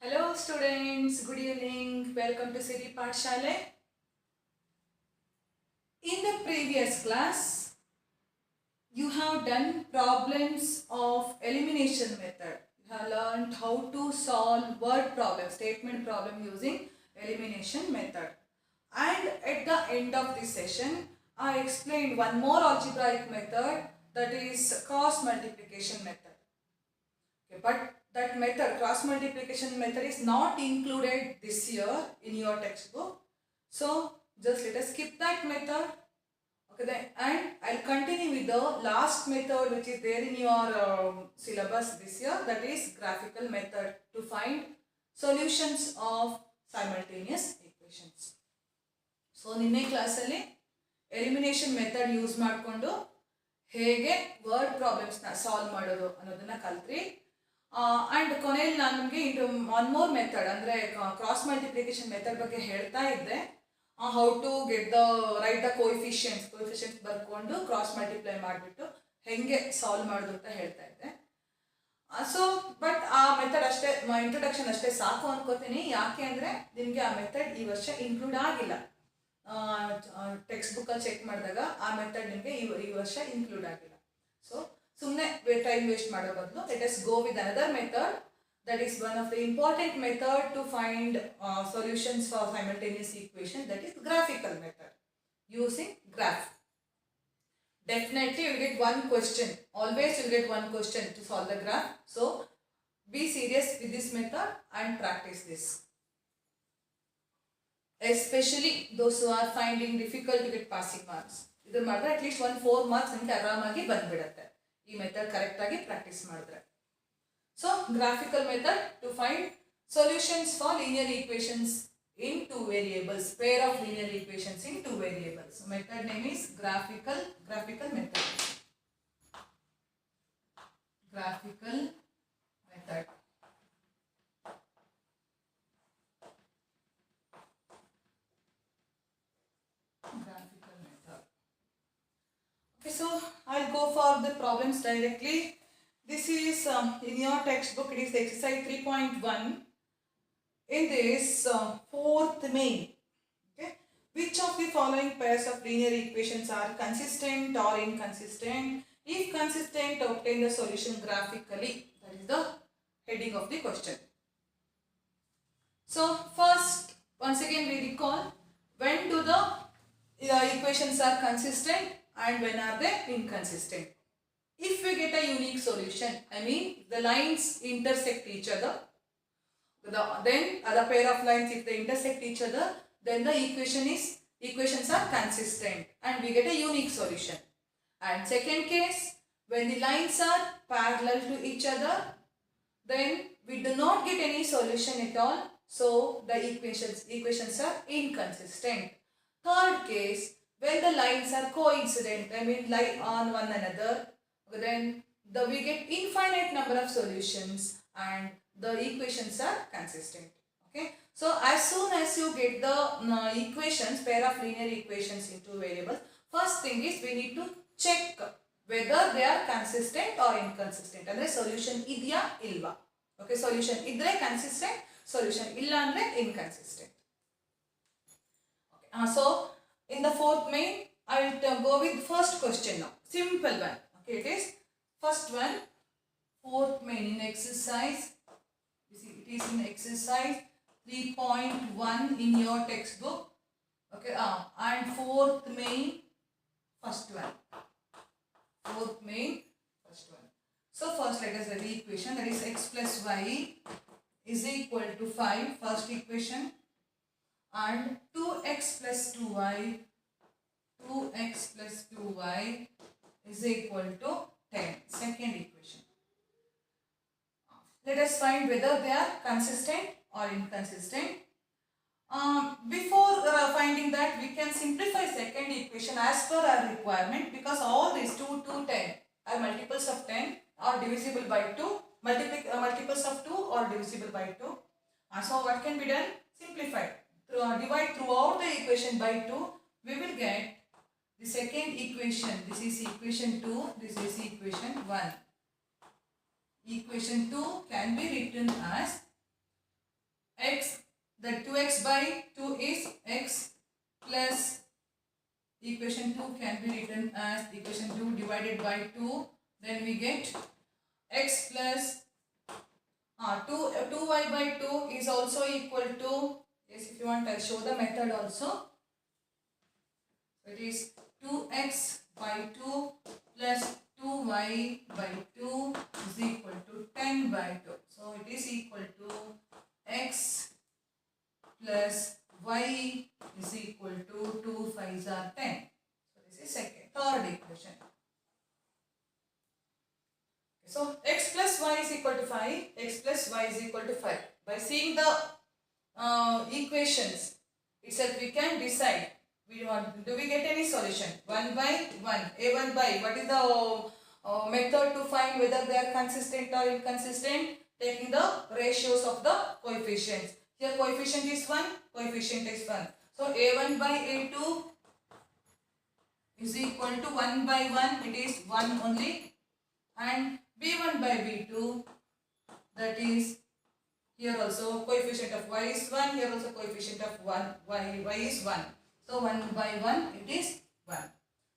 Hello students, good evening. Welcome to Siri Pathashale. In the previous class, you have done problems of elimination method. You have learned how to solve word problem, statement problem using elimination method. And at the end of this session, I explained one more algebraic method, that is cross multiplication method. Okay, but that method, cross multiplication method, is not included this year in your textbook. So just let us skip that method. Okay, then, and I'll continue with the last method which is there in your syllabus this year, that is graphical method to find solutions of simultaneous equations. So ನಿನ್ನೆ ಕ್ಲಾಸಲ್ಲಿ elimination method use ಮಾಡಿಕೊಂಡು ಹೇಗೆ word ಪ್ರಾಬ್ಲಮ್ಸ್ನ solve ಮಾಡೋದು ಅನ್ನೋದನ್ನ ಕಲ್ತ್ರಿ. And ಕೊನೆಯಲ್ಲಿ ನಾನು ನಿಮಗೆ ಇದು ಒನ್ ಮೋರ್ ಮೆಥಡ್ ಅಂದರೆ ಕ್ರಾಸ್ ಮಲ್ಟಿಪ್ಲಿಕೇಶನ್ ಮೆಥಡ್ ಬಗ್ಗೆ ಹೇಳ್ತಾ ಇದ್ದೆ. How to get right the coefficients ಬರ್ಕೊಂಡು ಕ್ರಾಸ್ ಮಲ್ಟಿಪ್ಲೈ ಮಾಡಿಬಿಟ್ಟು ಹೆಂಗೆ ಸಾಲ್ವ್ ಮಾಡೋದು ಅಂತ ಹೇಳ್ತಾ ಇದ್ದೆ. ಸೊ ಬಟ್ ಆ ಮೆಥಡ್ ಅಷ್ಟೇ, ಇಂಟ್ರೊಡಕ್ಷನ್ ಅಷ್ಟೇ ಸಾಕು ಅನ್ಕೋತೀನಿ. ಯಾಕೆ ಅಂದರೆ ನಿಮಗೆ ಆ ಮೆಥಡ್ ಈ ವರ್ಷ ಇನ್ಕ್ಲೂಡ್ ಆಗಿಲ್ಲ. ಟೆಕ್ಸ್ಟ್ ಬುಕ್ಕಲ್ಲಿ ಚೆಕ್ ಮಾಡಿದಾಗ ಆ ಮೆಥಡ್ ನಿಮಗೆ ಈ ವರ್ಷ ಇನ್ಕ್ಲೂಡ್ ಆಗಿಲ್ಲ. ಸೊ ಸುಮ್ಮನೆ ಟೈಮ್ ವೇಸ್ಟ್ ಮಾಡೋ ಬದಲು let us go with another method, that is one of the important method to find solutions for simultaneous equation, that is graphical method using graph. Definitely you will get one question, always you will get one question to solve the graph. So be serious with this method and practice this, especially those who are finding difficult to get passing marks. Idu madre at least 4 marks nimge ಆರಾಮಾಗಿ ಬಂದ್ಬಿಡುತ್ತೆ ಈ method correct ಆಗಿ practice ಮಾಡಿದ್ರೆ. So graphical method to find solutions for linear equations in two variables, pair of linear equations in two variables. So method name is graphical method. Graphical method. Graphical method. Okay, so I'll go for the problems directly. This is in your textbook, it is exercise 3.1. In this fourth main, okay, which of the following pairs of linear equations are consistent or inconsistent? If consistent, obtain the solution graphically. That is the heading of the question. So first, once again we recall, when do the equations are consistent and when are they inconsistent? If we get a unique solution, I mean the lines intersect each other, then other pair of lines, if they intersect each other, then the equations are consistent and we get a unique solution. And second case, when the lines are parallel to each other, then we do not get any solution at all, so the equations are inconsistent. Third case, when the lines are coincident, I mean lie on one another, then we get infinite number of solutions and the equations are consistent. Okay, so as soon as you get the equations, pair of linear equations in two variables, first thing is we need to check whether they are consistent or inconsistent. Andre solution idya ilva. Okay, solution idre consistent, solution illa andre inconsistent. Okay, so in the fourth main I will go with first question now, simple one. It is first one, fourth main in exercise. You see, it is in exercise 3.1 in your textbook. Okay, and fourth main, first one. Fourth main, first one. So first let us write the equation, that is x plus y is equal to 5, first equation, and 2x plus 2y is equal to 10, second equation. Let us find whether they are consistent or inconsistent. Before finding that, we can simplify second equation as per our requirement, because all these 2 to 10 are multiples of 10 or divisible by 2, multiples of 2 or divisible by 2. So what can be done? Simplified. Divide throughout the equation by 2, we will get the second equation. This is equation 2, this is equation 1. Equation 2 can be written as x, the 2x by 2 is x plus equation 2 can be written as equation 2 divided by 2. Then we get x plus 2y by 2 is also equal to, yes, if you want I'll show the method also. It is 2x by 2 plus 2y by 2 is equal to 10 by 2. So it is equal to x plus y is equal to 2 5s are 10. So this is third equation. So x plus y is equal to 5, x plus y is equal to 5. By seeing the equations itself we can decide. Do we get any solution? 1 by 1, a1 by, what is the method to find whether they are consistent or inconsistent? Taking the ratios of the coefficients. Here coefficient is 1, coefficient is 1. So a1 by a2 is equal to 1 by 1, it is 1 only. And b1 by b2, that is, here also coefficient of y is 1, here also coefficient of y is 1. So 1 by 1 it is 1.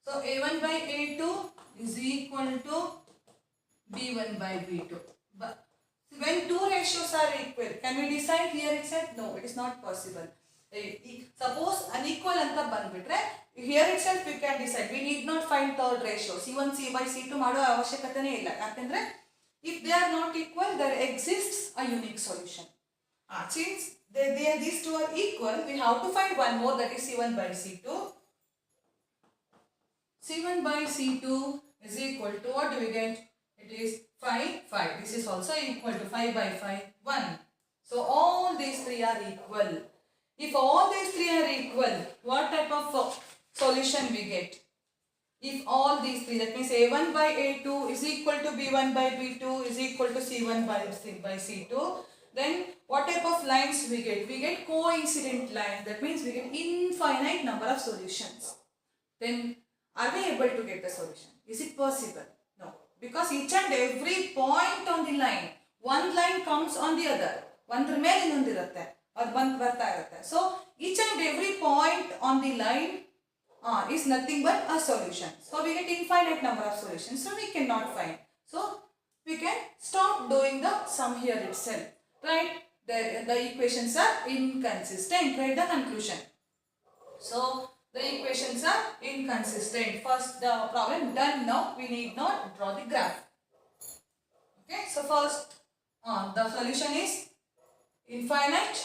So a1 by a2 is equal to b1 by b2. But when two ratios are equal, can we decide here itself? No, it is not possible. Suppose unequal anta banbitre, here itself we can decide. We need not find third ratio. C1 C by C2 mado avashyakatane illa. Yakandre if they are not equal, there exists a unique solution. Since these two are equal, we have to find one more, that is C1 by C2. C1 by C2 is equal to, what do we get? It is 5, 5. This is also equal to 5 by 5, 1. So all these three are equal. If all these three are equal, what type of solution we get? If all these three, that means a1 by a2 is equal to b1 by b2 is equal to c1 by c2, then what type of lines we get? We get coincident lines. That means we get infinite number of solutions. Then are we able to get the solution? Is it possible? No. Because each and every point on the line, one line comes on the other. One ಮೇಲೆ ಇನ್ನೊಂದಿರುತ್ತೆ. ಅದು ಬಂದು ಬರ್ತಾ ಇರುತ್ತೆ. So each and every point on the line is nothing but a solution. So we get infinite number of solutions. So we cannot find. So we can stop doing the sum here itself. Right? The equations are inconsistent. Write the conclusion. So the equations are inconsistent. First the problem done now. We need not draw the graph. Okay. So first the solution is infinite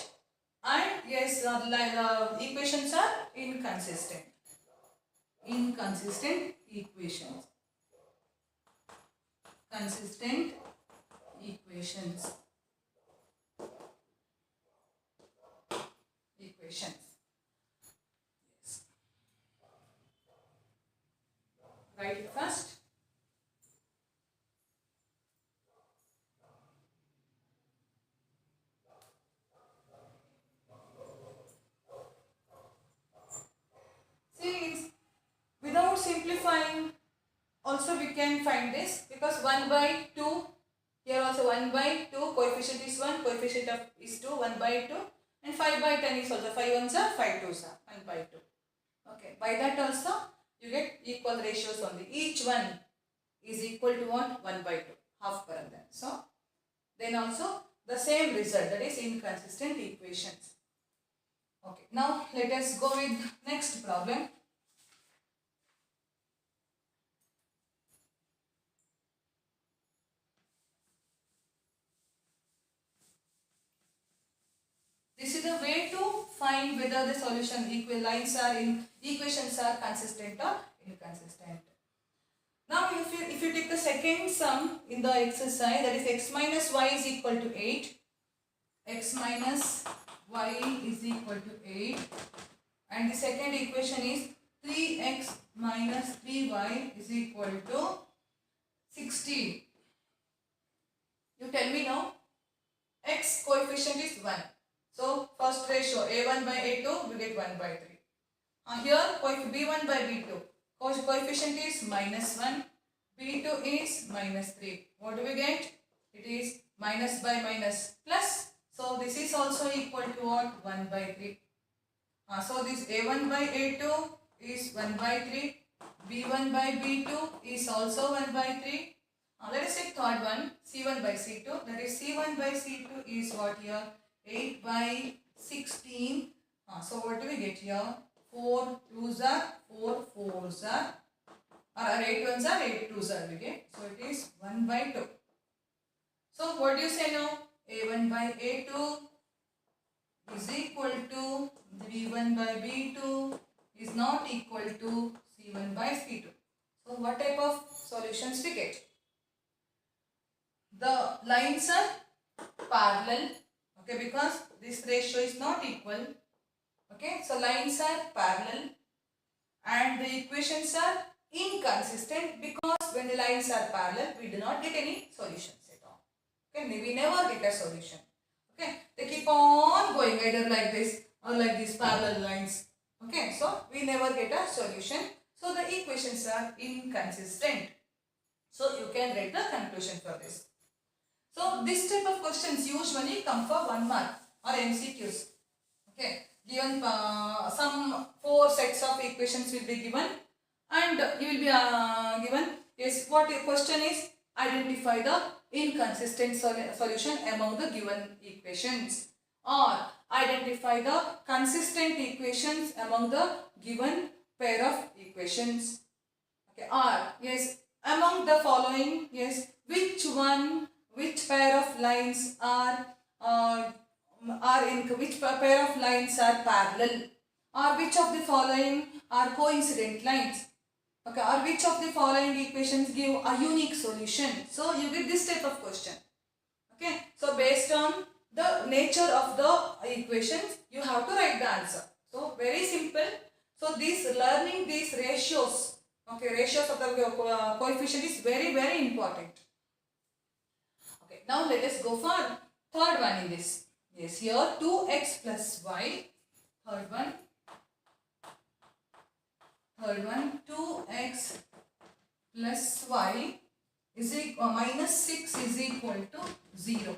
and yes the equations are inconsistent. Inconsistent equations. Consistent equations. Equations. Yes. Write it first. See, without simplifying also we can find this, because 1 by 2, here also 1 by 2, coefficient is 1, coefficient of is 2, 1 by 2, and 5 by 10 is also 5 ones are 5 twos are 1 by 2. Okay, by that also you get equal ratios only. Each one is equal to what? 1 by 2, half per then. So then also the same result, that is inconsistent equations. Okay, now let us go with next problem. This is the way to find whether the solution lines are in equations are consistent or inconsistent. Now if you take the second sum in the exercise, that is x minus y is equal to 8. X minus y is equal to 8. And the second equation is 3x minus 3y is equal to 16. You tell me now. X coefficient is 1. So first ratio a1 by a2 we get 1 by 3. Here b1 by b2 coefficient is minus 1, b2 is minus 3. What do we get? It is minus by minus plus So this is also equal to what? 1 by 3. So this a1 by a2 is 1 by 3. b1 by b2 is also 1 by 3. Let us take third one, c1 by c2. That is c1 by c2 is what here? 8 by 16. So what do we get here? 4 2s are 4 4s are, or 8 1s are 8 2s are, we get. So it is 1 by 2. So what do you say now? a1 by a2 is equal to b1 by b2 is not equal to c1 by c2. So what type of solutions we get? The lines are parallel, okay, because this ratio is not equal. Okay, so lines are parallel and the equations are inconsistent, because when the lines are parallel we do not get any solutions at all. Okay, we never get a solution. Okay, they keep on going either like this or like these parallel lines. Okay, so we never get a solution. So the equations are inconsistent. So you can write the conclusion for this. So this type of questions usually come for 1 mark or MCQs. Okay, given some 4 sets of equations will be given, and you will be given, yes, what your question is, identify the inconsistent solution among the given equations, or identify the consistent equations among the given pair of equations. Okay, or yes, among the following, yes, which pair of lines which pair of lines are parallel, or which of the following are coincident lines. Okay, or which of the following equations give a unique solution. So you get this type of question. Okay, so based on the nature of the equations, you have to write the answer. So very simple. So learning these ratios, okay, ratios of the coefficient is very important. Okay, now let us go for third one in this. Yes, here 2x plus y. Third one 2x plus y is equal minus 6 is equal to 0.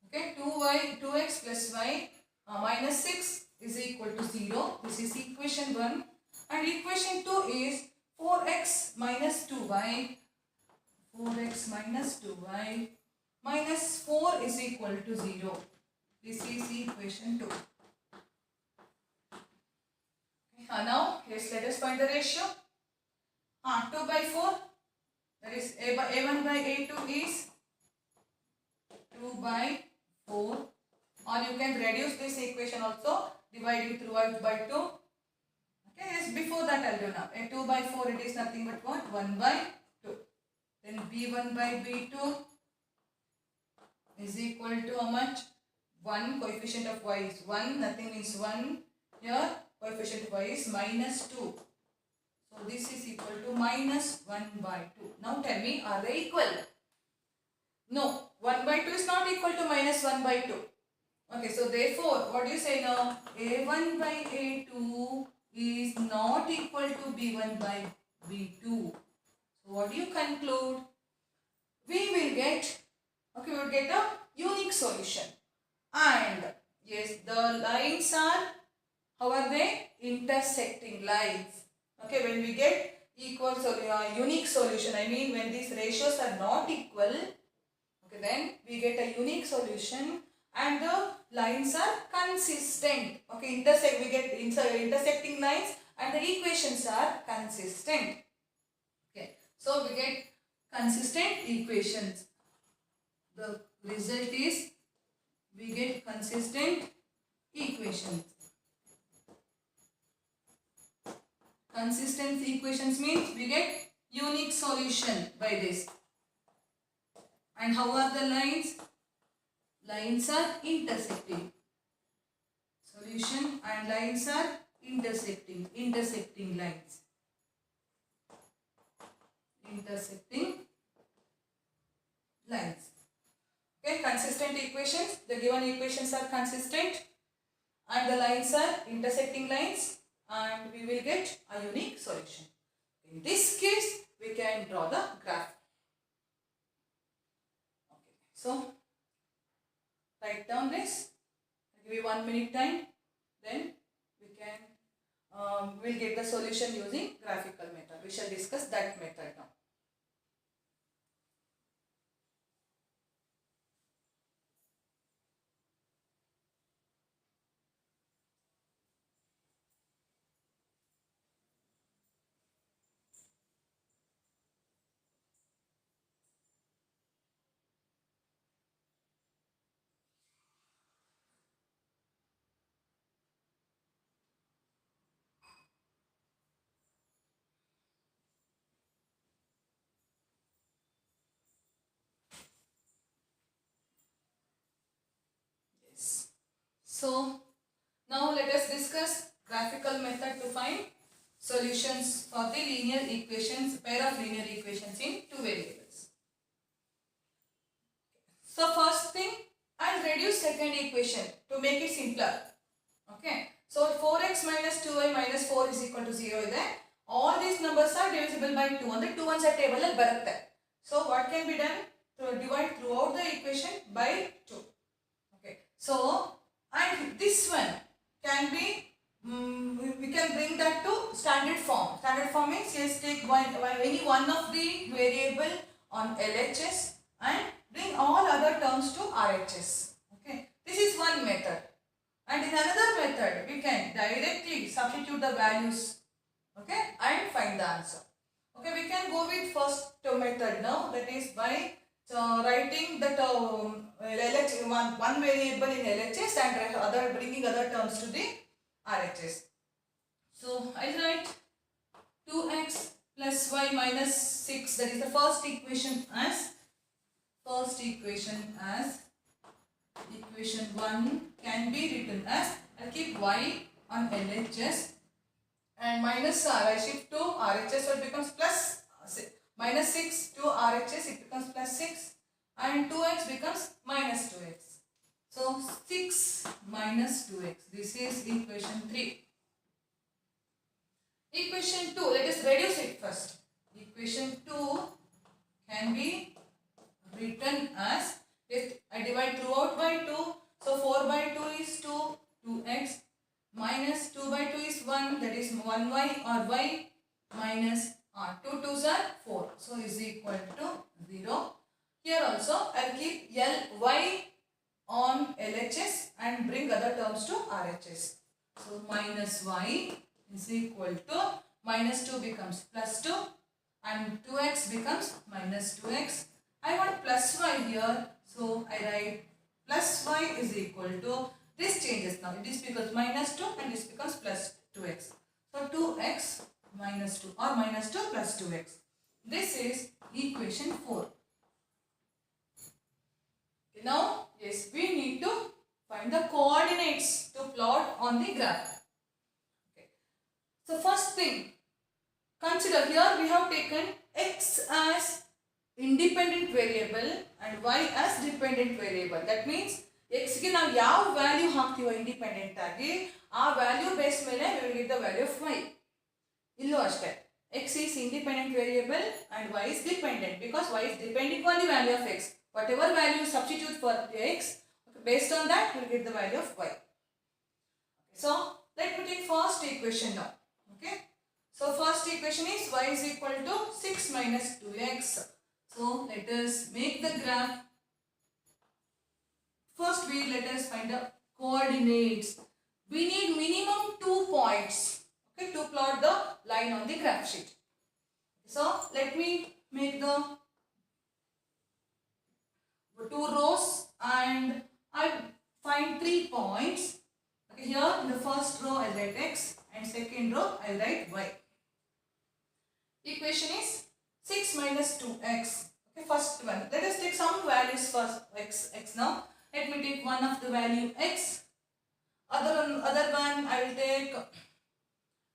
Okay, 2x plus y minus 6 is equal to 0. This is equation 1. And equation 2 is 4x minus 2y. 4x minus 2y minus 4 is equal to 0. This is equation 2. Now, yes, let us find the ratio. 2 by 4, that is a1 by a2 is 2 by 4. Or you can reduce this equation also, dividing through by 2. Okay, yes, before that I'll do now. A 2 by 4, it is nothing but what? 1 by 2. Then b1 by b2 is equal to how much? 1. Coefficient of y is 1. Nothing means 1. Here coefficient of y is minus 2. So this is equal to minus 1 by 2. Now tell me, are they equal? No. 1 by 2 is not equal to minus 1 by 2. Okay, so therefore, what do you say now? A1 by A2 is not equal to B1 by B2. So what do you conclude? We will get, okay, we will get a unique solution. And yes, the lines are, how are they? Intersecting lines. Okay, when we get unique solution, I mean when these ratios are not equal, okay, then we get a unique solution and the lines are consistent. Okay, we get intersecting lines and the equations are consistent. Okay, so we get consistent equations. The result is we get consistent equations. Consistent equations means we get unique solution by this. And how are the lines? Lines are intersecting. Solution and lines are intersecting. Intersecting lines. Intersecting lines. Okay, consistent equations. The given equations are consistent and the lines are intersecting lines, and we will get a unique solution. In this case, we can draw the graph. Okay, so write down this. I'll give you 1 minute time. Then we can we'll get the solution using graphical method. We shall discuss that method now. Yes. So now let us discuss graphical method to find solutions for the linear equations, pair of linear equations in two variables. So first thing, I'll reduce second equation to make it simpler. Okay. So 4x minus 2y minus 4 is equal to 0 is there. All these numbers are divisible by 2 and the 2 ones are table al barutte. So what can be done? To divide throughout the equation by 2. Okay. So and this one can be we can bring that to standard form. Standard form means let's take any one of the variable on LHS and bring all other terms to RHS. Okay. This is one method. And in another method, we can directly substitute the values, okay, and find the answer. Okay, we can go with first method now, that is by writing that one variable in LHS and bringing other terms to the RHS. So I write 2x plus y minus 6, that is the first equation as equation 1 can be written as, I'll keep y on LHS and minus r, I shift to RHS, so it becomes plus minus 6 to RHS, it becomes plus 6 and 2x becomes minus 2x. So 6 minus 2x, this is equation 3. Equation 2, let us reduce it first. Equation 2 can be written as, I divide throughout by 2, so 4 by 2 is 2, 2x minus 2 by 2 is 1, that is 1y or y minus r. 2 2s are 4, so is equal to 0. Here also I will keep Ly on LHS and bring other terms to RHS. So minus y is equal to minus 2 becomes plus 2 and 2x becomes minus 2x. I want plus y here, so I write plus y is equal to, this changes now, this becomes minus 2 and this becomes plus 2x. So 2x minus 2 or minus 2 plus 2x. This is equation 4. Now, yes, we need to find the coordinates to plot on the graph. Okay. So first thing, consider here we have taken x as independent variable and y as dependent variable. That means x ಗೆ ನಾವು ಯಾವ value ಹಾಕ್ತೀವೋ independent ಆಗಿ ಆ value base ಮೇಲೆ we will get the value of y. ಇಲ್ಲೂ ಅಷ್ಟೇ, x is independent variable and y is dependent because y is depending on the value of x. Whatever value you substitute for x, based on that we will get the value of y. So let me take first equation now. Okay. So first equation is y is equal to 6 minus 2x. So let us make the graph. First let us find the coordinates. We need minimum 2 points, okay, to plot the line on the graph sheet. So let me make the 2 rows and I find 3 points. Okay, here in the first row I write x and second row I write y. Equation is 6 minus 2x. Okay, first one. Let us take some values first. X now. Let me take one of the value x. Other one I will take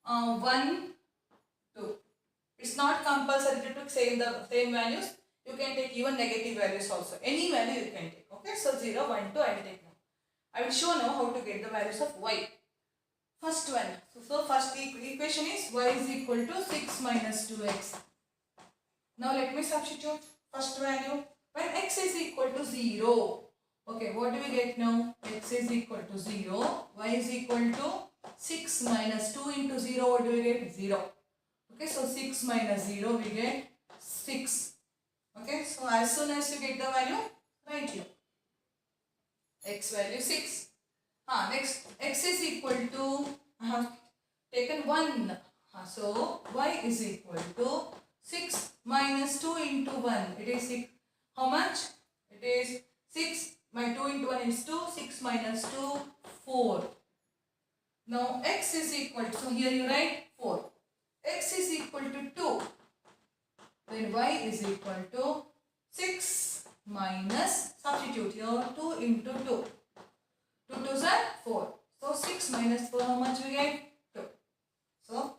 1, 2. It's not compulsory to take the same values. You can take even negative values also. Any value you can take. Okay, so 0, 1, 2 I will take now. I will show now how to get the values of y. First one. So first equation is y is equal to 6 minus 2x. Now let me substitute first value. When x is equal to 0, Okay, what do we get now? X is equal to 0, y is equal to 6 minus 2 into 0, what do we get? 0. Okay, so 6 minus 0, we get 6. Okay, so as soon as you get the value, write here. X value 6. Next, x is equal to, I have taken 1. So, y is equal to 6 minus 2 into 1. It is 6. How much? It is 6. My 2 into 1 is 2. 6 minus 2, 4. Now, x is equal to, so here you write 4. X is equal to 2. Then y is equal to 6 minus, substitute here, 2 into 2. 2 2s are 4. So 6 minus 4, how much we get? 2. So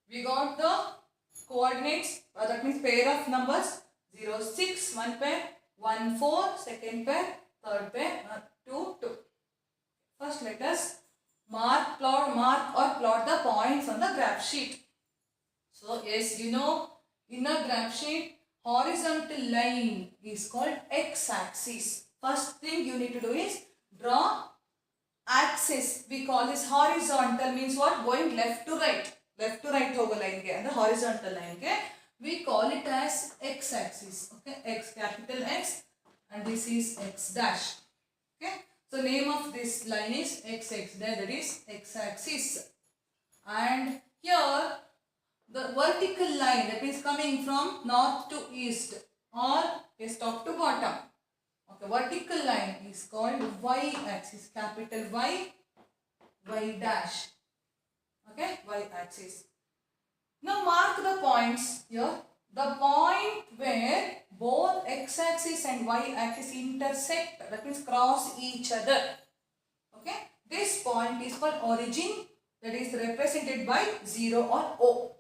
we got the coordinates, that means pair of numbers 0 6, one pair, 1 4, second pair, third pair, 2 2. First let us mark or plot the points on the graph sheet. So yes, you know, in a graph sheet, horizontal line is called x-axis. First thing you need to do is draw axis. We call this horizontal, means what? Going left to right. Left to right hoga line ke, and the horizontal line ke, we call it as x-axis. Okay, x, capital X, and this is x dash. Okay, so name of this line is x there, that is x-axis. And here the vertical line, that is coming from north to east or is top to bottom. Okay, vertical line is called y-axis, capital Y, Y dash. Okay, y-axis. Now mark the points here. The point where both x-axis and y-axis intersect, that means cross each other. Okay, this point is called origin, that is represented by 0 or O.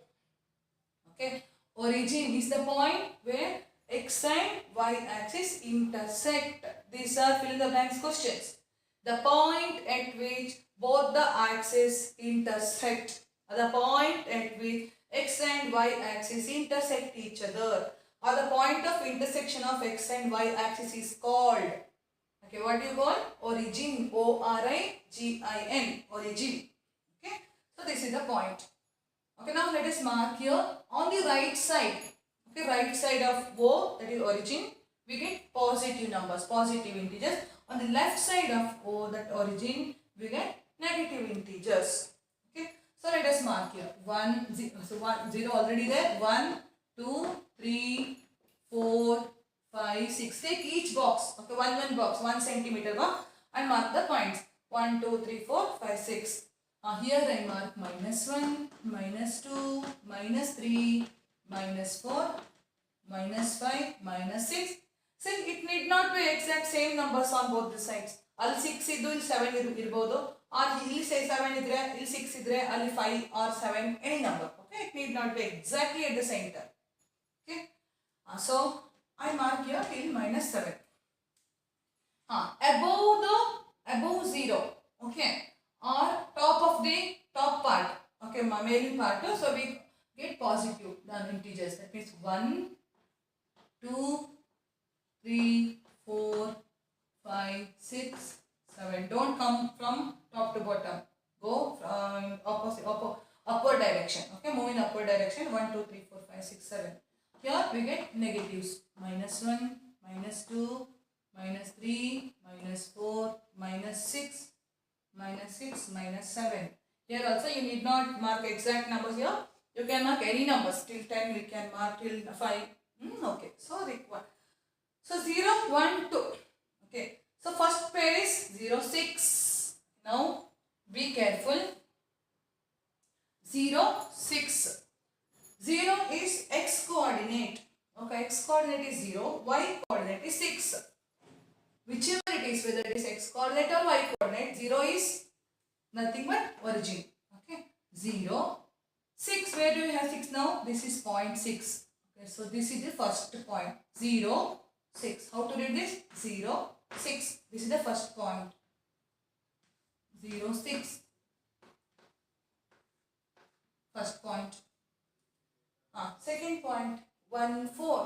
Okay, origin is the point where x and y axis intersect. These are fill in the blanks questions. The point at which both the axes intersect. The point at which x and y axis intersect each other, or the point of intersection of x and y axis is called. Okay, what do you call? Origin. O-R-I-G-I-N. Origin. Okay, so this is the point. Okay, now let us mark here on the right side. Okay, right side of O, that is origin, we get positive numbers, positive integers. On the left side of O, that origin, we get negative integers. Okay, so let us mark here 1 0, so 1 0 already there. 1 2 3 4 5 6. Take each box. Okay, one box, 1 centimeter box, and mark the points 1 2 3 4 5 6. Here I mark -1, -2, -3, -4, -5, -6. Since it need not be exact same numbers on both the sides. ಅಲ್ಲಿ 6 ಇದ್ದು ಇಲ್ಲಿ 7 ಇರಬಹುದು, or ಇಲ್ಲಿ 7 ಇದ್ರೆ ಇಲ್ಲಿ 6 ಇದ್ರೆ ಅಲ್ಲಿ 5 or 7, any number. Okay, it need not be exactly at the center. Okay, so I mark here till -7. Above 0. Okay, or top of the top part, okay, middle part, so we get positive integers, that means 1 2 3 4 5 6 7. Don't come from top to bottom, go from upward direction. Okay, move in upward direction. 1 2 3 4 5 6 7. Here we get negatives, -1 -2 -3 -4 -6 -6 -7. Here also you need not mark exact numbers here. You can mark any numbers till 10. You can mark till 5. Okay. So required. So 0 1 2. Okay. So first pair is 0 6. Now be careful. 0 6. 0 is x coordinate. Okay. X coordinate is 0. Y coordinate is 6. Whichever it is, whether it is x coordinate or y coordinate, 0 is nothing but origin. Okay, 0 6. Where do we have 6 now? This is point 6. Okay, so this is the first point. 0 6. How to read this? 0 6. This is the first point. 0 6. First point. Second point 1 4.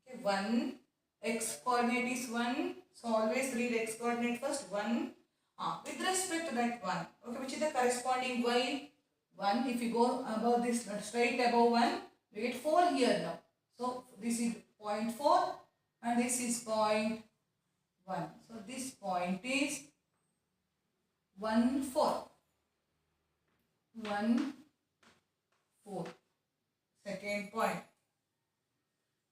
Okay, 1 X coordinate is 1. So always read X coordinate first. 1. With respect to that 1. Okay, which is the corresponding Y? 1. If you go above this, straight above 1, we get 4 here now. So this is point 4 and this is point 1. So this point is 1, 4. 1, 4. Second point.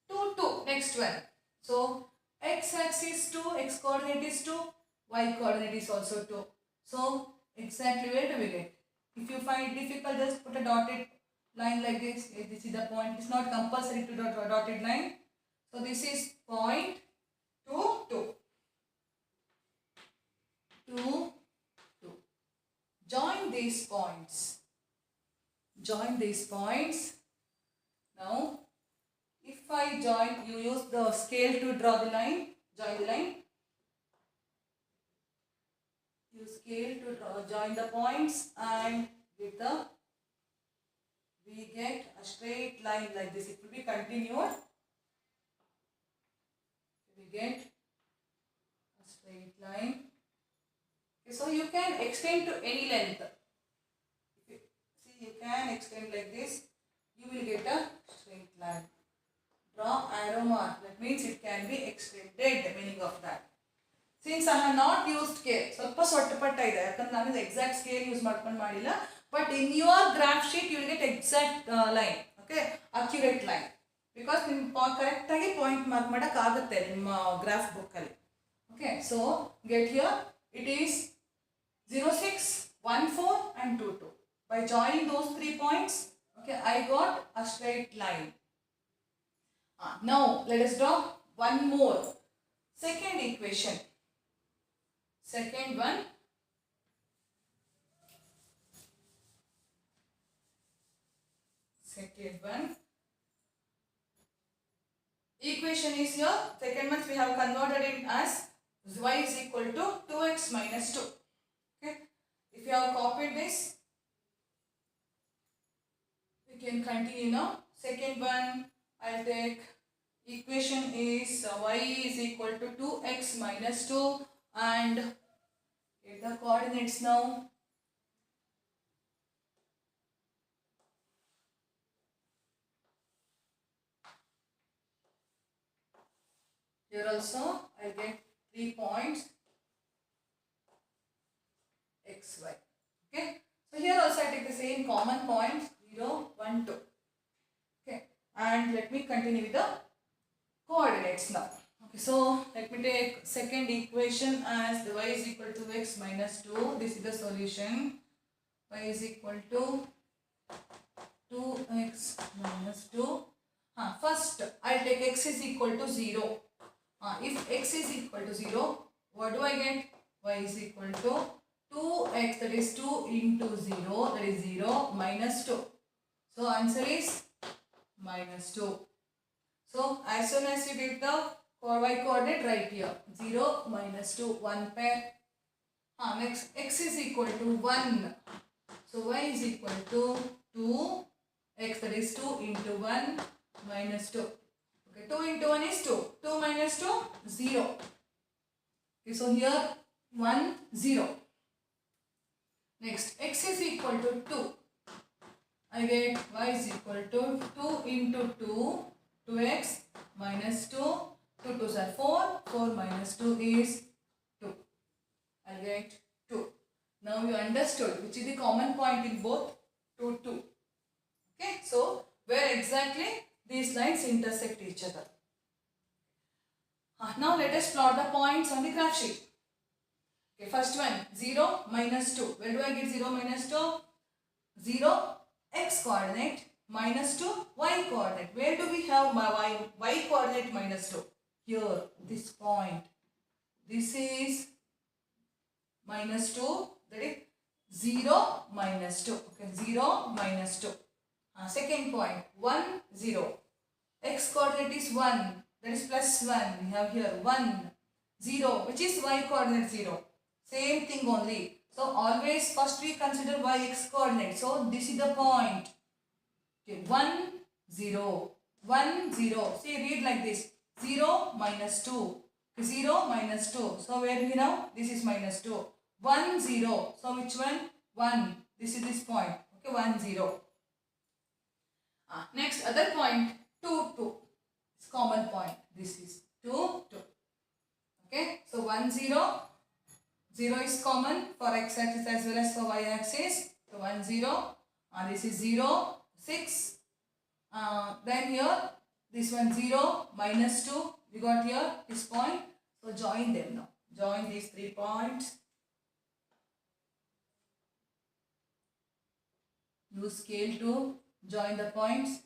2, 2. Next one. So x axis 2, x coordinate is 2, y coordinate is also 2. So exactly where do we get? If you find it difficult, just put a dotted line like this. This is the point. It's not compulsory to dot a dotted line. So this is point 2, 2. 2, 2. Join these points. Join these points. Now, if I join, you use the scale to draw the line. Join the line. Use scale to join the points and we get a straight line like this. It will be continued. We get a straight line. Okay, so you can extend to any length. See, you can extend like this. You will get a straight line. Draw arrow mark. That means it can be extended. The meaning of that. Since I have not used scale, ಸ್ವಲ್ಪ ಸೊಟ್ಟಪಟ್ಟ ಇದೆ ಯಾಕಂದ್ರೆ ನಾನು exact scale use ಮಾಡ್ಕೊಂಡು ಮಾಡಿಲ್ಲ. But in your graph sheet you will get exact line. Okay, accurate line. Because ನಿಮ್ಮ ಕರೆಕ್ಟಾಗಿ point mark ಮಾಡೋಕ್ಕಾಗುತ್ತೆ ನಿಮ್ಮ ಗ್ರಾಫ್ ಬುಕ್ಕಲ್ಲಿ. Okay, so get here it is 0, 6, 1, 4 and 2, 2. By joining those 3 points, okay, I got a straight line. Now let us draw one more. Second equation. Second one. Second one. Equation is here. Second one we have converted it as y is equal to 2x minus 2. Okay. If you have copied this, we can continue now. Second one, I'll take equation is y is equal to 2x minus 2 and get the coordinates now. Here also I'll get 3 points x, y. Okay. So here also I take the same common points 0, 1, 2. Okay. And let me continue with the coordinates now. Okay, so let me take second equation as the y is equal to x minus 2. This is the solution. Y is equal to 2x minus 2. First, I'll take x is equal to 0. If x is equal to 0, what do I get? Y is equal to 2x, that is 2 into 0, that is 0 minus 2. So answer is minus 2. So as soon as you get the y coordinate right here, 0 minus 2, 1 pair. Next x is equal to 1. So y is equal to 2x, that is 2 into 1 minus 2. Okay, 2 into 1 is 2. 2 minus 2, 0. Okay, so here 1, 0. Next x is equal to 2. I get y is equal to 2 into 2, 2x minus 2, 2 2s are 4, 4 minus 2 is 2. I get 2. Now you understood which is the common point in both 2, 2. Okay, so where exactly these lines intersect each other. Now let us plot the points on the graph sheet. Okay, first one 0 minus 2. Where do I get 0 minus 2? 0 x coordinate minus 2 y coordinate. Where do we have my y coordinate minus 2? Here, this point. This is minus 2. That is 0 minus 2. Okay, 0 minus 2. Second point 1, 0. X coordinate is 1. That is plus 1. We have here 1, 0. Which is y coordinate 0. Same thing only. So always first we consider y x coordinate. So this is the point. Okay, 1, 0. 1, 0. See, read like this. 0 minus 2. 0 minus 2. So where we now? This is minus 2. 1 0. So which one? 1. This is this point. Okay, 1 0. Next other point 2 2. It's common point. This is 2 2. Okay, so 1 0. 0 is common for x axis as well as for y axis. So 1 0. This is 0 6. Then here this one 0 minus 2. We got here this point. So join them now. Join these 3 points. Use scale to join the points.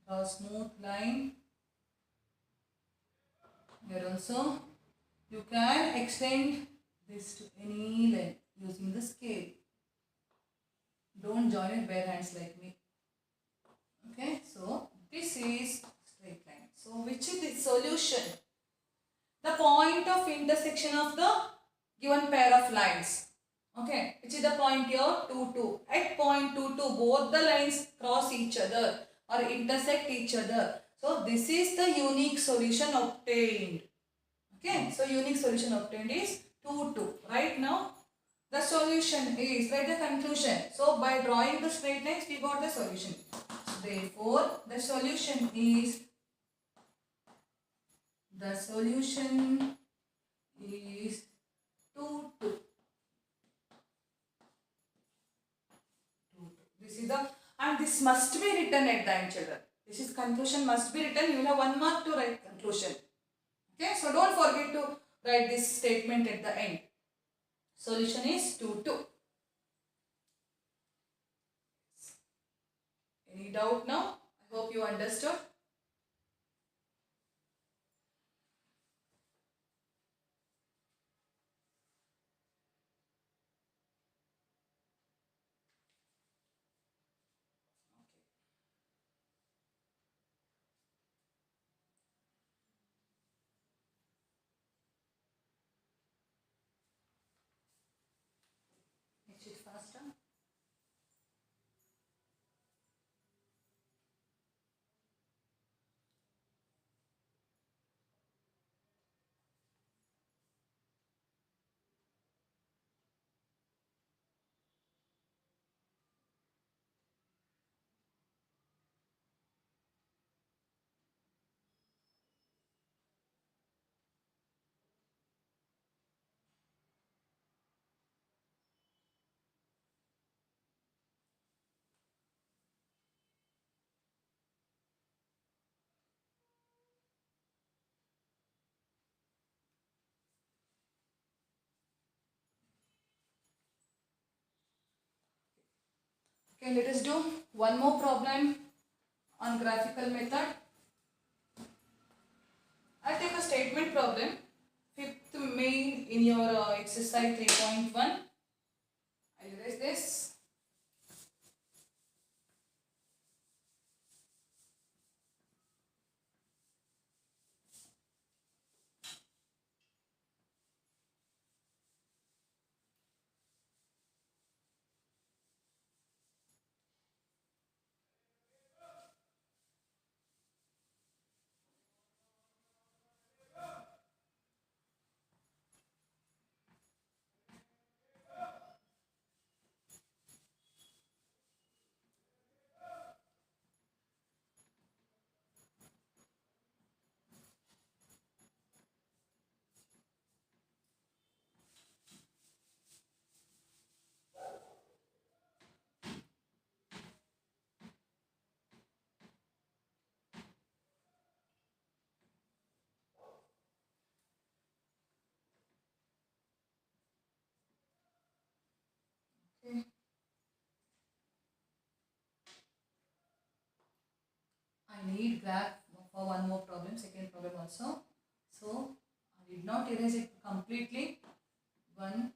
Draw a smooth line. Here also you can extend this to any length using the scale. Don't join it bare hands like me. Okay, so this is straight line. So which is the solution? The point of intersection of the given pair of lines. Okay, which is the point here 2 2. At point 2 2 both the lines cross each other or intersect each other. So this is the unique solution obtained. Okay, so unique solution obtained is 2 2. Right now the solution is, write the conclusion. So by drawing the straight lines we got the solution. Therefore the solution is 2 2. This is the, and this must be written at the end, children. This is conclusion must be written. You will have 1 mark to write conclusion. Okay, so don't forget to write this statement at the end. Solution is 2 2. Any doubt now? I hope you understood. Make it faster. Okay, let us do one more problem on graphical method. I'll take a statement problem, fifth main in your exercise 3.1. I'll erase this. Okay. I need graph for one more problem, second problem also. So I did not erase it completely. One.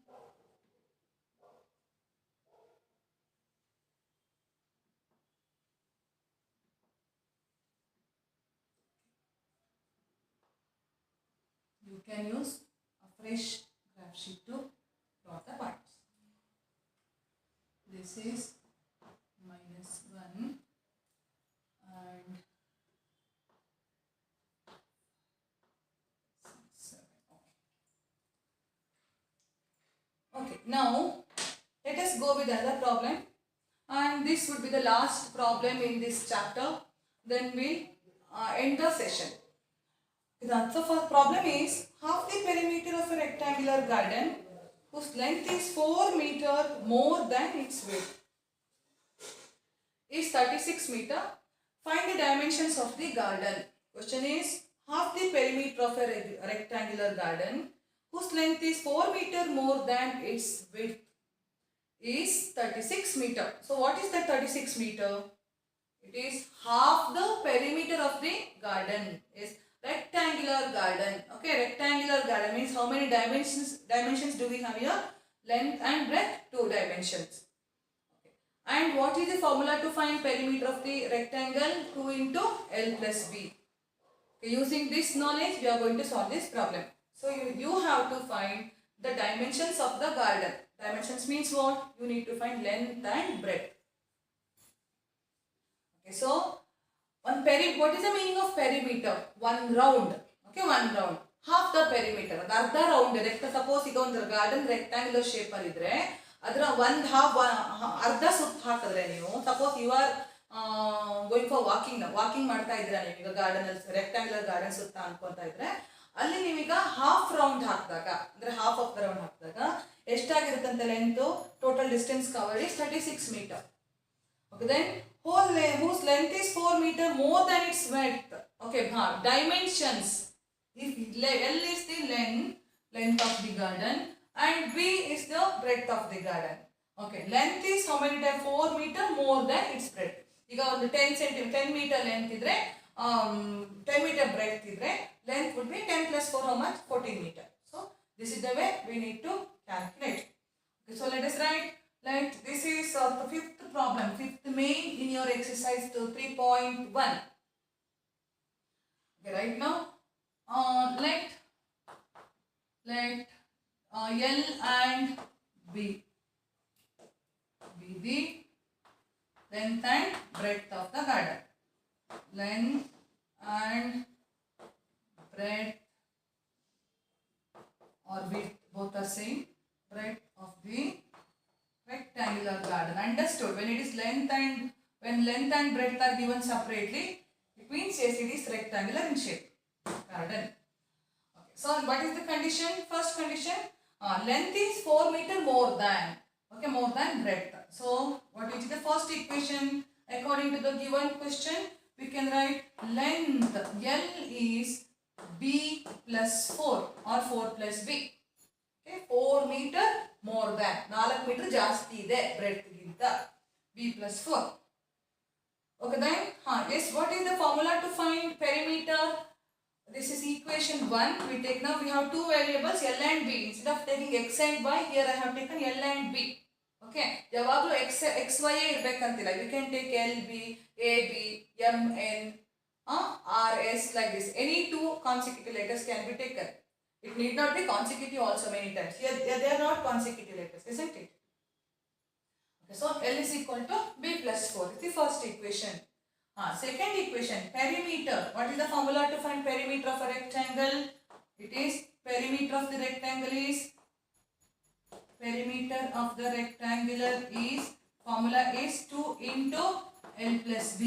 You can use a fresh graph sheet to plot the points. This is -1 and now let us go with another problem, and this would be the last problem in this chapter. Then we'll end the session. The answer for the problem is half the perimeter of a rectangular garden whose length is 4 meters more than its width is 36 meter. Find the dimensions of the garden. Question is half the perimeter of a rectangular garden whose length is 4 meters more than its width is 36 meter. So what is that 36 meter? It is half the perimeter of the garden. Is rectangular garden. Okay, rectangular garden means how many dimensions do we have here? Length and breadth, 2 dimensions. Okay. And what is the formula to find perimeter of the rectangle? 2 into L plus B. Okay, using this knowledge we are going to solve this problem. So you have to find the dimensions of the garden. Dimensions means what? You need to find length and breadth. Okay, so what is the meaning of perimeter? One round. Okay, one round. Half the perimeter. Arda round. Suppose ಇದು ಒಂದು garden rectangular shape ಅಲ್ಲಿ ಇದ್ರೆ ಅದರ ಒಂದು half ಅರ್ಧ ಸುತ್ತ ಹಾಕಿದ್ರೆ ನೀವು suppose you are going for walking ಮಾಡ್ತಾ ಇದ್ದೀರಾ ನೀವು ಈಗ garden ಅಲ್ಲಿ rectangular garden ಸುತ್ತ ಅನ್ಕೊಂತಾ ಇದ್ರೆ ಅಲ್ಲಿ ನೀವೀಗ half round ಹಾಕಿದಾಗ ಅಂದ್ರೆ half of the round ಹಾಕಿದಾಗ ಎಷ್ಟಾಗಿರುತ್ತೆ ಅಂತ length total distance covered is 36 meter. Okay, then whose length is 4 meter more than its width. Okay, dimensions. If L is the length of the garden and B is the breadth of the garden. Okay, length is how many times? 4 meter more than its breadth. ಈಗ ಒಂದು 10 meter length ಇದ್ರೆ 10 meter breadth iದ್ರೆ length would be 10 plus 4 how much? 14 meter. So this is the way we need to calculate. Okay, so let us write. This is the fifth problem, fifth main in your exercise to 3.1. Okay, right now let L and B be the length and breadth of the garden. Length and breadth or width both are same. Breadth of the rectangular garden. Understood? When it is when length and breadth are given separately, it means yes, it is rectangular in shape. Garden. Okay. So what is the condition? First condition, length is 4 meter more than. Okay, more than breadth. So what is the first equation? According to the given question, we can write length L is B plus 4 or 4 plus B. Okay, 4 meter more than 4 meter ಜಾಸ್ತಿ ಇದೆ breadth ಗಿಂತ B plus 4. Okay, then yes, what is the formula to find perimeter? This is equation 1. We take now we have two variables L and B. Instead of taking x and y, here I have taken L and B. Okay, ಯಾವಾಗಲೂ x y ಇರಬೇಕಂತಿಲ್ಲ. You can take L B, A B, M N, R S like this. Any two consecutive letters can be taken. It need not be consecutive also many times. Here they are not consecutive letters, isn't it? Okay, so L is equal to B plus 4. It's the first equation. Second equation, perimeter. What is the formula to find perimeter of a rectangle? It is perimeter of the rectangle is formula is 2 into L plus B.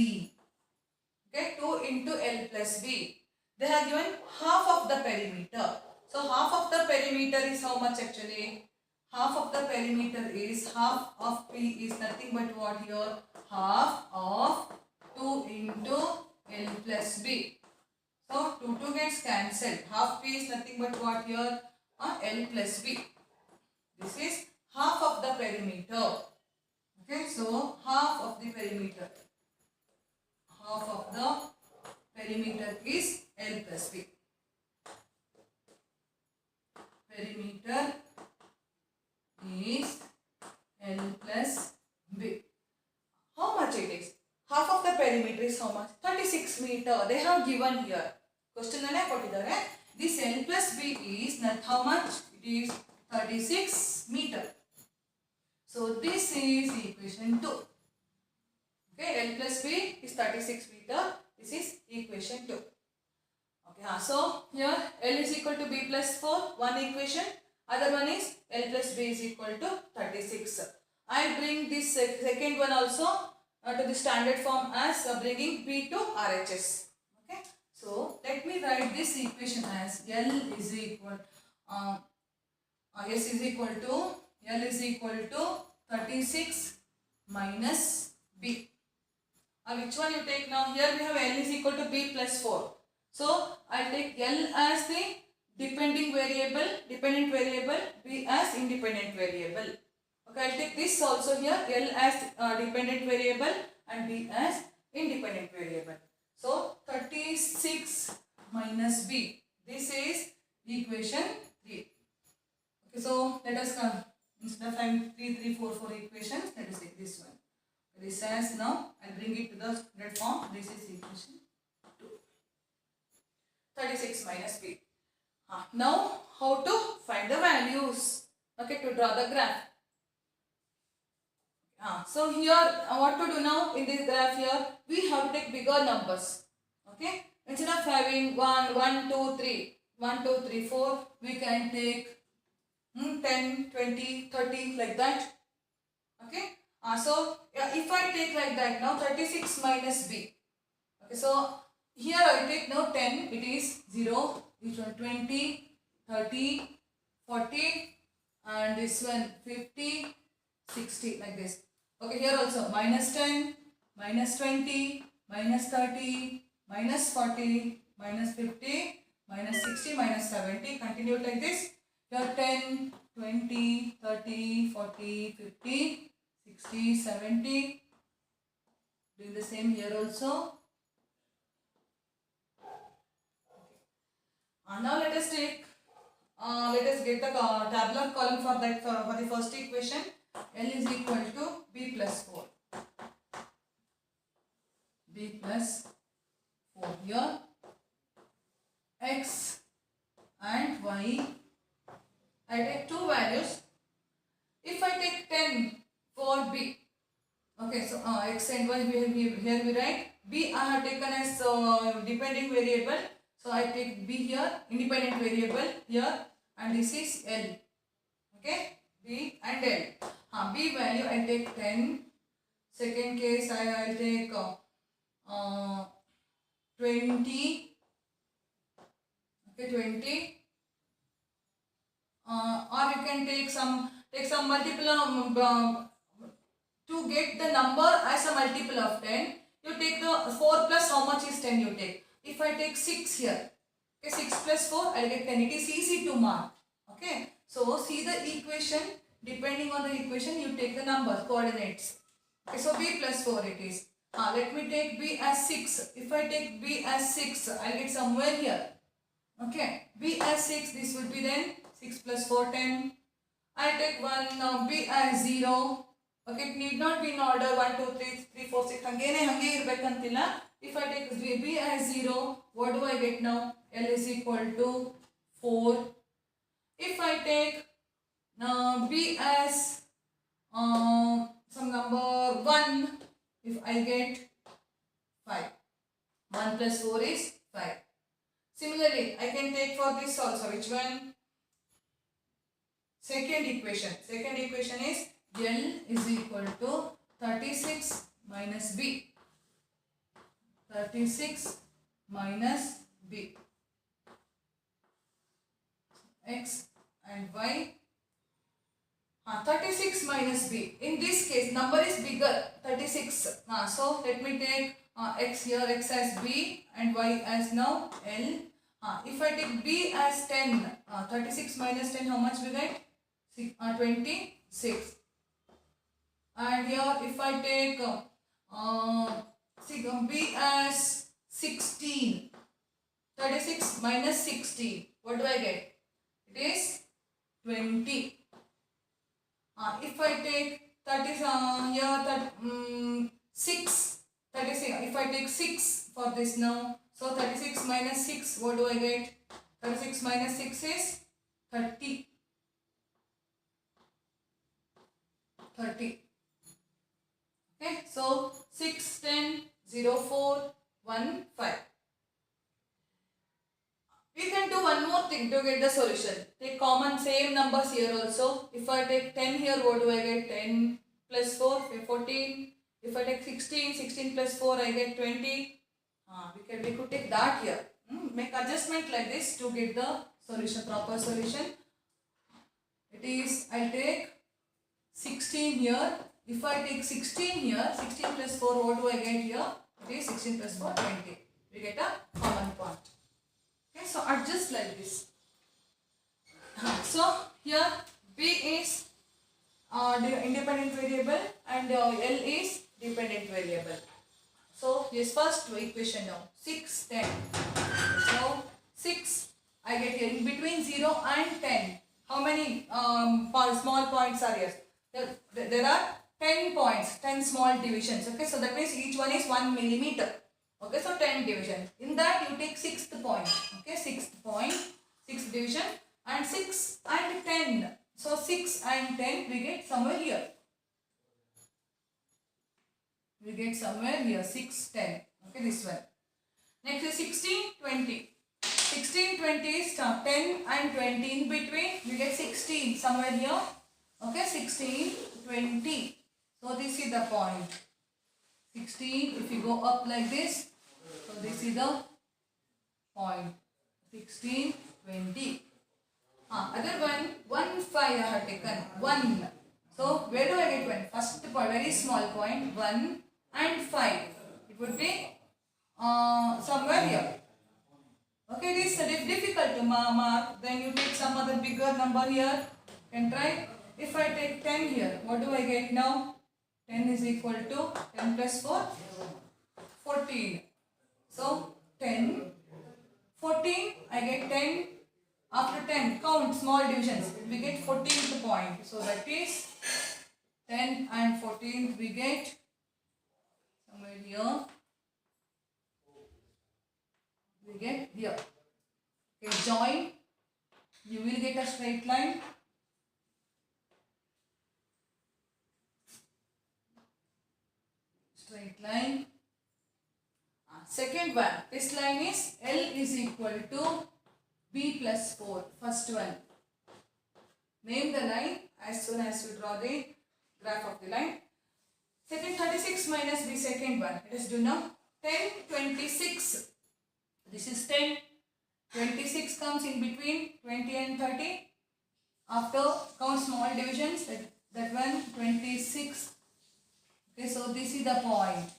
Okay, 2 into L plus B. They have given half of the perimeter. So half of the perimeter is how much actually? Half of the perimeter is half of P is nothing but what here? Half of 2 into L plus B. So 2 gets cancelled. Half P is nothing but what here? L plus B. This is half of the perimeter. Okay, so half of the perimeter. Half of the perimeter is L plus B. Perimeter is L plus B. How much it is? Half of the perimeter is how much? 36 meter. They have given here. Question nane kottidare. This L plus B is not how much? It is 36 meter. So this is equation 2. Okay, L plus B is 36 meter. This is equation 2. Okay, so here L is equal to B plus 4, one equation, Other one is L plus B is equal to 36. I bring this second one also to the standard form as bringing B to RHS. Okay. So let me write this equation as L is equal S is equal to L is equal to 36 minus B. Which one you take now? Here we have L is equal to B plus 4. So I'll take L as the dependent variable, B as independent variable. Okay, I'll take this also here, L as dependent variable and B as independent variable. So 36 minus B. This is equation 3. Okay, so let us come. Instead of having 3, 3, 4, 4 equations, let us take this one. This as now, I'll bring it to the standard form. This is equation 2. 36 minus B. Now, how to find the values? Okay, to draw the graph. So here, what to do now in this graph here? We have to take bigger numbers. Okay, instead of having 1, 1, 2, 3, 1, 2, 3, 4, we can take 10, 20, 30 like that. Okay. So if I take like that now 36 minus B. Okay, so here I take now 10, it is 0, this one 20, 30, 40 and this one 50, 60 like this. Okay, here also minus 10, minus 20, minus 30, minus 40, minus 50, minus 60, minus 70. Continue like this. Here 10, 20, 30, 40, 50, 60, 70. Doing the same here also. Now let us take, let us get the tabular column for that for the first equation. L is equal to B plus 4. B plus 4 here. X and Y. I take two values. If I take 10 for B, okay, so X and Y here we write. B I have taken as dependent variable. So I take B here, independent variable here, and this is L. Okay, B and L. B value I take 10. Second case I will take 20. Okay, 20. Or you can take some multiple to get the number as a multiple of 10. You take the 4 plus how much is 10 you take. If I take 6 here, okay, 6 plus 4 I will get 10. It is easy to mark. Okay, so see the equation. Depending on the equation you take the number coordinates. Okay, so B plus 4 it is. Let me take B as 6. If I take B as 6 I will get somewhere here. Okay, B as 6, this would be then 6 plus 4, 10. I take one B as 0. Okay, it need not be in order 1, 2, 3, 3, 4, 6. Hange irbekantilla. If I take B as 0, what do I get now? L is equal to 4. If I take B as some number 1, if I get 5. 1 plus 4 is 5. Similarly, I can take for this also. Which one? Second equation. Second equation is L is equal to 36 minus B. 36 minus B. X and Y. 36 minus B. In this case, number is bigger. 36. So let me take X here, X as B and Y as now L. If I take B as 10, 36 minus 10, how much we get? 26. And here if I take B as 16, 36 minus 16, what do I get? It is 20. If I take 6, 36, if I take 6 for this now, so 36 minus 6, what do I get? 36 minus 6 is 30. 30. Okay, so 6, 10, 0, 4, 1, 5. We can do one more thing to get the solution. Take common same number. numbers here also. If I take 10 here, what do I get? 10 plus 4, 14. If I take 16, 16 plus 4, I get 20. We could take that here. Make adjustment like this to get the solution, proper solution. It is, I'll take 16 here. If I take 16 here, 16 plus 4, what do I get here? It is 16 plus 4, 20. We get a common point. Okay, so adjust like this. So here B is independent variable and L is dependent variable. So this first equation now 6, 10. So 6 I get here in between 0 and 10. How many small points are here? There are 10 points, 10 small divisions. Okay, so that means each one is 1 millimeter. Okay, so 10 division. In that you take 6th point. Okay, 6th point, 6th division, and 6 and 10. So 6 and 10 we get somewhere here. We get somewhere here 6, 10. Okay, this one. Next is 16, 20. 16, 20 is 10 and 20 in between. We get 16 somewhere here. Okay, 16, 20. So this is the point. 16, if you go up like this, so this is the point. 16, 20. Other one, 1, 5 I have taken. 1. So where do I get 1? First point, very small point. 1 and 5. It would be somewhere here. Okay, it is difficult to mark. Then you take some other bigger number here. Can try. If I take 10 here, what do I get now? 10 is equal to 10 plus 4, 14. So 10, 14, I get 10. After 10, count small divisions. We get 14th point. So that is 10 and 14th we get somewhere here. We get here. Okay, join. You will get a straight line. Straight line. Second one. This line is L is equal to B plus 4. First one. Name the line as soon as you draw the graph of the line. Second 36 minus B, second one. Let us do now. 10, 26. This is 10. 26 comes in between 20 and 30. After count small divisions, that one 26. Okay, so this is the point.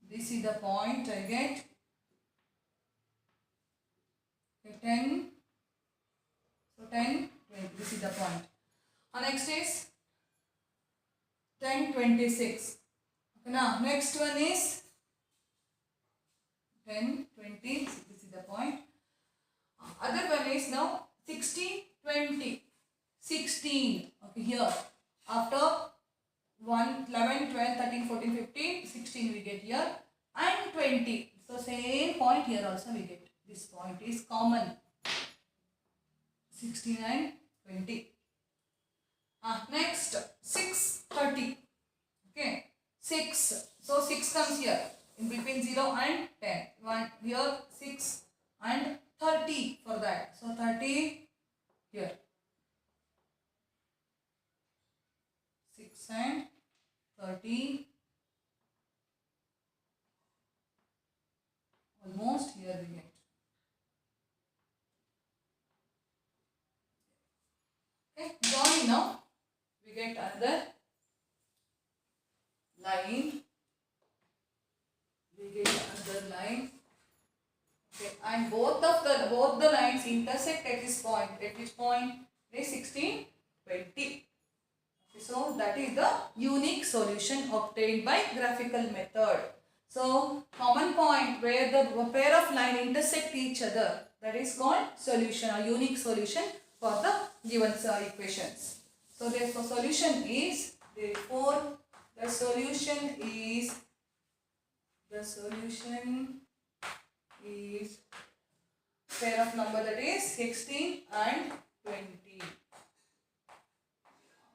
This is the point I get. Okay, 10. So 10, 20. This is the point. Next is 10, 26. Okay, now next one is 10, 20. This is the point. Other one is now 16, 20. 16. Okay, here. After 1, 11, 12, 13, 14, 15, 16 we get here. And 20. So same point here also we get. This point is common. 16 and 20. Next 6, 30. Okay. 6. So 6 comes here. In between 0 and 10. 1 here 6 and 30 for that. So 30 here. 6 and 30. Almost here we get. Okay, join now. We get another line. We get another line. Okay, and both the lines intersect at this point. At which point? It is 16, 20. Okay, so that is the unique solution obtained by graphical method. So common point where the pair of line intersect each other, that is called solution or unique solution for the given equations. So therefore solution is pair of number that is 16 and 20.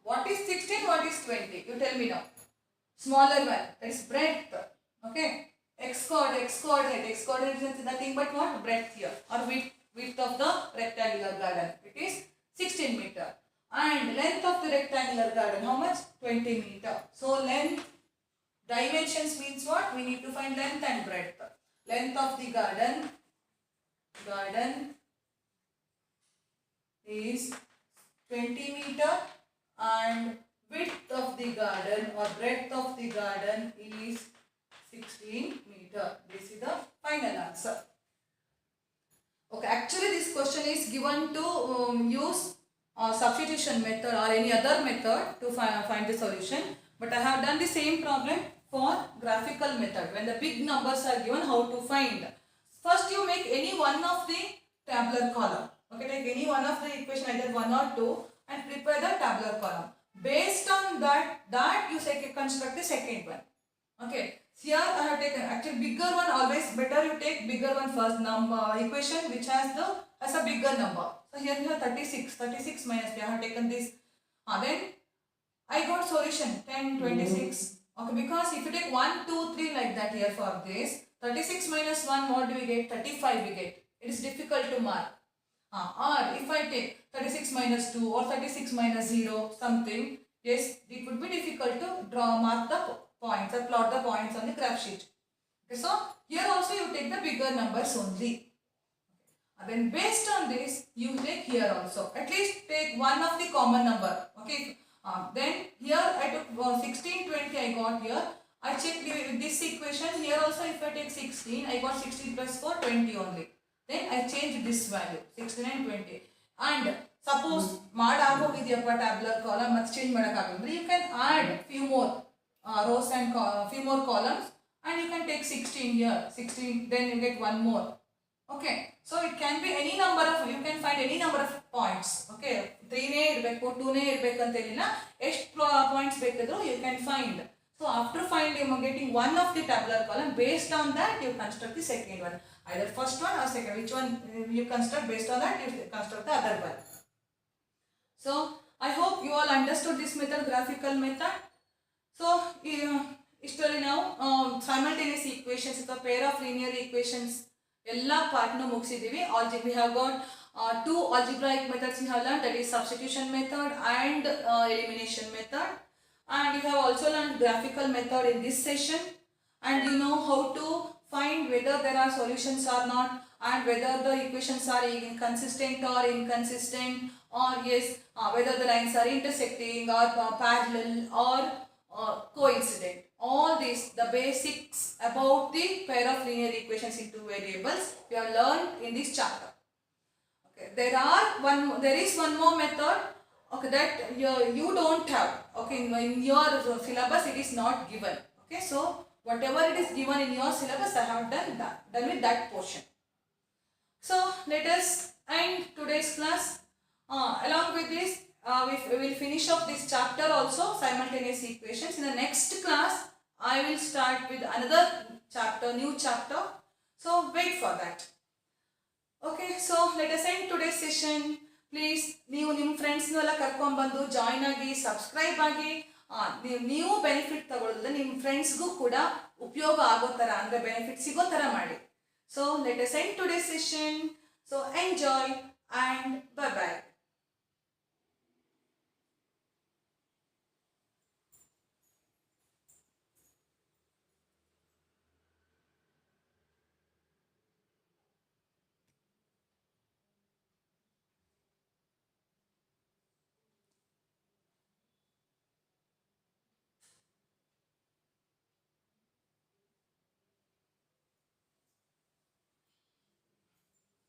What is 16? What is 20? You tell me now. Smaller one, that is breadth. Okay. X coordinate is nothing but what? Breadth here or width of the rectangular garden. It is 16 meter. And length of the rectangular garden, how much? 20 meter. So length, dimensions means what? We need to find length and breadth. Length of the garden is 20 meter and width of the garden or breadth of the garden is 16 meter. This is the final answer. Okay, actually this question is given to use substitution method or any other method to find the solution. But I have done the same problem for graphical method. When the big numbers are given, how to find? First you make any one of the tabular column. Okay, take any one of the equation, either 1 or 2, and prepare the tabular column. Based on that you construct the second one. Okay, here I have taken actually bigger one, always better you take bigger one first, number equation which has a bigger number. So here you have 36 minus, we have taken this. Then I got solution 10, 26. Okay, because if you take 1, 2, 3 like that here for this, 36 minus 1, what do we get? 35 we get. It is difficult to mark. Or if I take 36 minus 2 or 36 minus 0 something, yes, it would be difficult to mark the points or plot the points on the graph sheet. Okay, so here also you take the bigger numbers only. Then based on this you take here also. At least take one of the common number. Okay. Then here I took 16, 20 I got here. I checked this equation. Here also if I take 16, I got 16 plus 4, 20 only. Then I change this value 16 and 20. And suppose tabular column must change you can add few more rows and few more columns, and you can take 16 here, 16, then you get one more. Okay, so it can be any number of, you can find any number of points. Okay, 3 ne irbeku, 2 ne irbeku antella ಎಷ್ಟು points bekadru you can find. So after finding getting one of the tabular column, based on that you construct the second one, either first one or second, which one you construct, based on that you construct the other one. So I hope you all understood this method, graphical method. So history now simultaneous equations with a pair of linear equations ella part nu mugisidivi. We have got two algebraic methods we have learned, that is substitution method and elimination method, and you have also learned graphical method in this session, and you know how to find whether there are solutions or not, and whether the equations are consistent or inconsistent, or yes, whether the lines are intersecting or parallel or coincident. All these, the basics about the pair of linear equations in two variables, we have learned in this chapter. Okay, there is one more method, okay, that you don't have. Okay, in your syllabus it is not given. Okay, so whatever it is given in your syllabus, I have done with that portion. So let us end today's class. Along with this, we will finish up this chapter also, simultaneous equations. In the next class, I will start with another chapter, new chapter. So wait for that. Okay, so let us end today's session. Please, ನಿಮ್ಮ ಫ್ರೆಂಡ್ಸ್ನೆಲ್ಲ ಕರ್ಕೊಂಡು ಬಂದು join ಆಗಿ, subscribe ಆಗಿ, ನೀವು benefit ತಗೊಳ್ಳೋದ್ರೆ ನಿಮ್ಮ ಫ್ರೆಂಡ್ಸ್ಗೂ ಕೂಡ ಉಪಯೋಗ ಆಗೋ ಥರ, ಅಂದರೆ ಬೆನಿಫಿಟ್ ಸಿಗೋ ಥರ ಮಾಡಿ. So let us end today's session. So enjoy and bye-bye.